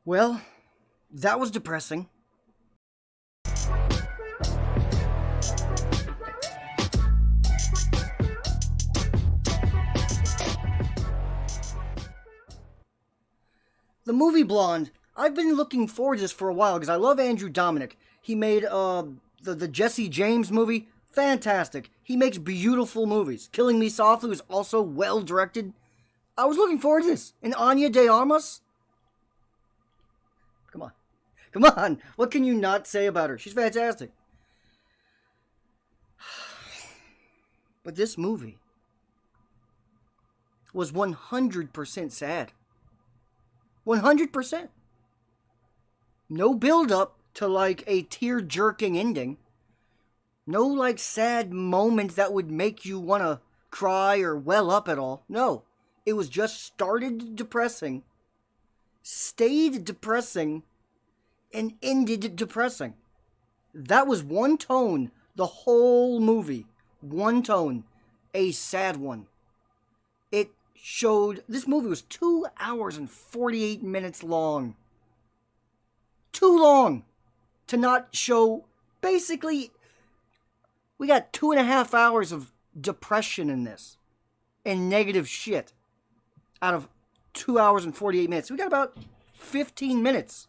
Well, that was depressing. The movie Blonde. I've been looking forward to this for a while because I love Andrew Dominic. He made the Jesse James movie. Fantastic. He makes beautiful movies. Killing Me Softly was also well directed. I was looking forward to this. And Anya de Armas? Come on. Come on. What can you not say about her? She's fantastic. But this movie was 100% sad. 100%. No build up to like a tear-jerking ending. No like sad moment that would make you want to cry or well up at all. No. It was just started depressing, stayed depressing, and ended depressing. That was one tone the whole movie. One tone. A sad one. It showed... This movie was 2 hours and 48 minutes long. Too long to not show... Basically, we got 2.5 hours of depression in this. And negative shit. Out of 2 hours and 48 minutes. We got about 15 minutes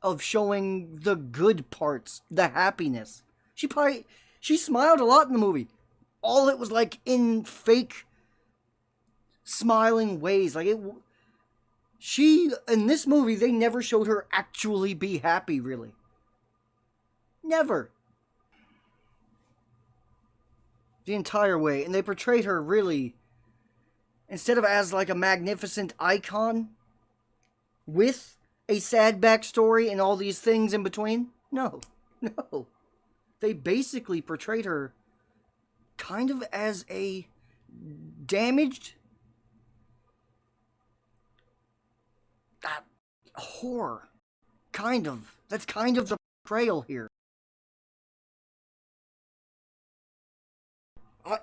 of showing the good parts, the happiness. She smiled a lot in the movie. All it was like in fake smiling ways. Like in this movie, they never showed her actually be happy, really. Never. The entire way. And they portrayed her really, instead of as like a magnificent icon with a sad backstory and all these things in between. No. They basically portrayed her kind of as a damaged whore. Kind of. That's kind of the portrayal here.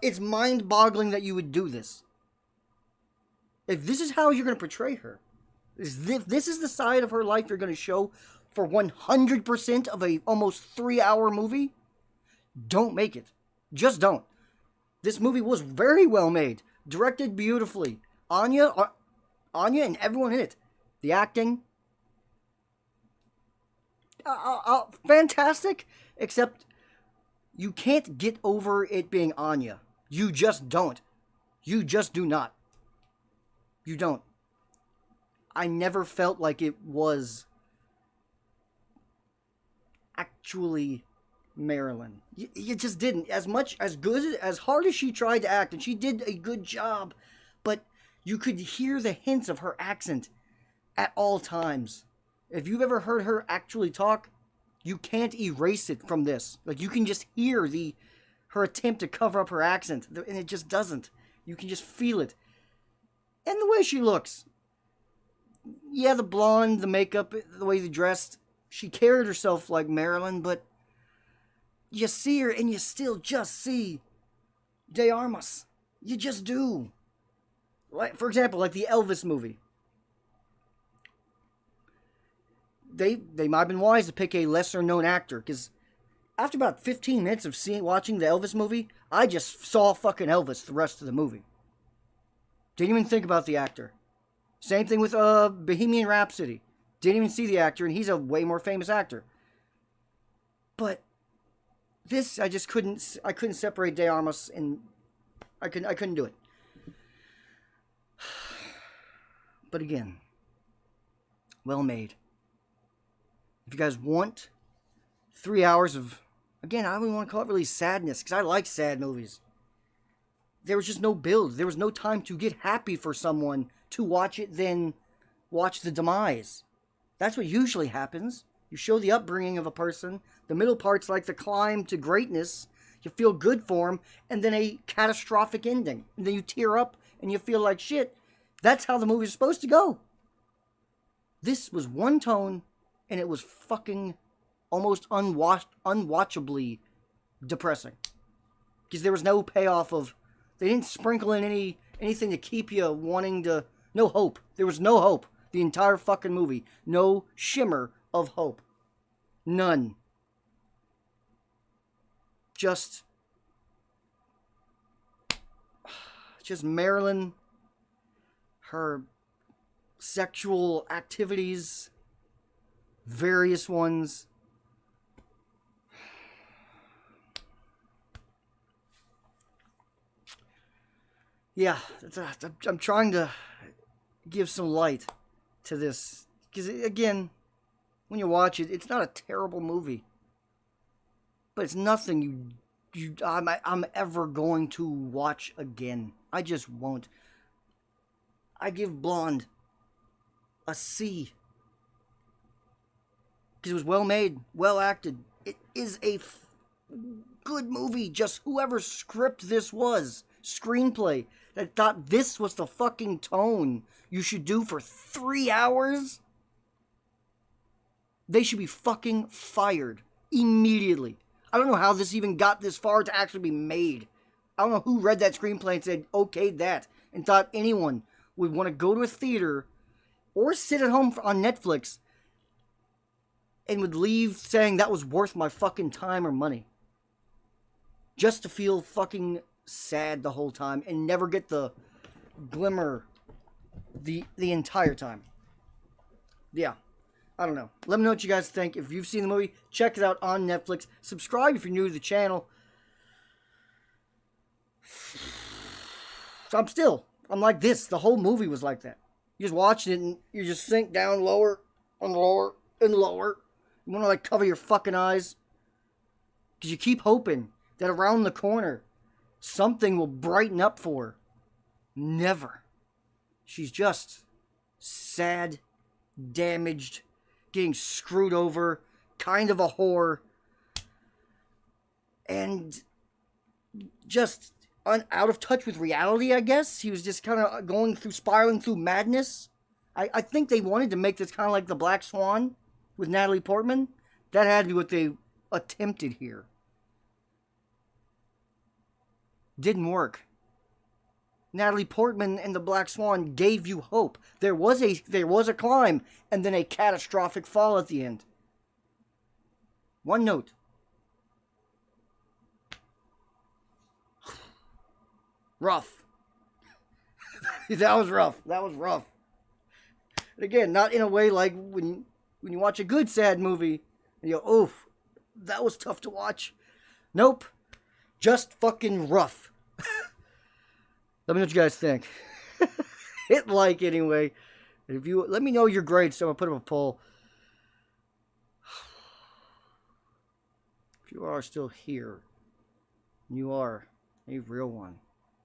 It's mind-boggling that you would do this. If this is how you're going to portray her, if this is the side of her life you're going to show for 100% of a almost 3-hour movie, don't make it. Just don't. This movie was very well made, directed beautifully. Anya and everyone in it. The acting, fantastic, except you can't get over it being Anya. You just don't. You just do not. You don't. I never felt like it was actually Marilyn. You just didn't. As hard as she tried to act, and she did a good job, but you could hear the hints of her accent at all times. If you've ever heard her actually talk, you can't erase it from this. Like, you can just hear her attempt to cover up her accent, and it just doesn't. You can just feel it. And the way she looks. Yeah, the blonde, the makeup, the way she dressed. She carried herself like Marilyn, but you see her and you still just see De Armas. You just do. Like, for example, like the Elvis movie. They might have been wise to pick a lesser known actor, because after about 15 minutes of watching the Elvis movie, I just saw fucking Elvis the rest of the movie. Didn't even think about the actor. Same thing with Bohemian Rhapsody. Didn't even see the actor, and he's a way more famous actor. But this, I just couldn't separate De Armas, and I couldn't do it. But again, well made. If you guys want 3 hours of, again, I don't even want to call it really sadness, because I like sad movies. There was just no build. There was no time to get happy for someone to watch it, then watch the demise. That's what usually happens. You show the upbringing of a person. The middle part's like the climb to greatness. You feel good for them, and then a catastrophic ending. And then you tear up, and you feel like shit. That's how the movie's supposed to go. This was one tone, and it was fucking almost unwatchably depressing. Because there was no payoff of... They didn't sprinkle in anything to keep you wanting to... No hope. There was no hope. The entire fucking movie. No shimmer of hope. None. Just Marilyn, her sexual activities, various ones. Yeah, I'm trying to give some light to this. Because, again, when you watch it, it's not a terrible movie. But it's nothing I'm ever going to watch again. I just won't. I give Blonde a C. Because it was well made, well acted. It is a good movie. Just whoever script this was, screenplay, that thought this was the fucking tone you should do for 3 hours, they should be fucking fired immediately. I don't know how this even got this far to actually be made. I don't know who read that screenplay and said, okay, that, and thought anyone would want to go to a theater or sit at home on Netflix and would leave saying that was worth my fucking time or money. Just to feel fucking sad the whole time and never get the glimmer the entire time. Yeah. I don't know. Let me know what you guys think. If you've seen the movie, check it out on Netflix. Subscribe if you're new to the channel. So I'm like this. The whole movie was like that. You just watch it and you just sink down lower and lower and lower. You want to like cover your fucking eyes. Because you keep hoping that around the corner something will brighten up for her. Never. She's just sad, damaged, getting screwed over, kind of a whore, and just out of touch with reality, I guess. He was just kind of spiraling through madness. I think they wanted to make this kind of like The Black Swan with Natalie Portman. That had to be what they attempted here. Didn't work. Natalie Portman and The Black Swan gave you hope. There was a climb and then a catastrophic fall at the end. One note. Rough. That was rough. And again, not in a way like when you watch a good sad movie and you go, oof, that was tough to watch. Nope. Just fucking rough. Let me know what you guys think. Hit like anyway. And if you let me know your grades, so I'm gonna put up a poll. If you are still here, you are a real one.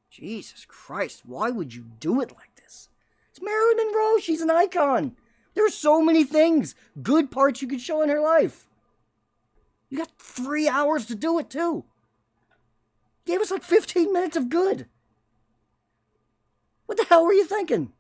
Jesus Christ, why would you do it like this? It's Marilyn Monroe. She's an icon. There's so many things, good parts you could show in her life. You got 3 hours to do it too. Gave us like 15 minutes of good. What the hell were you thinking?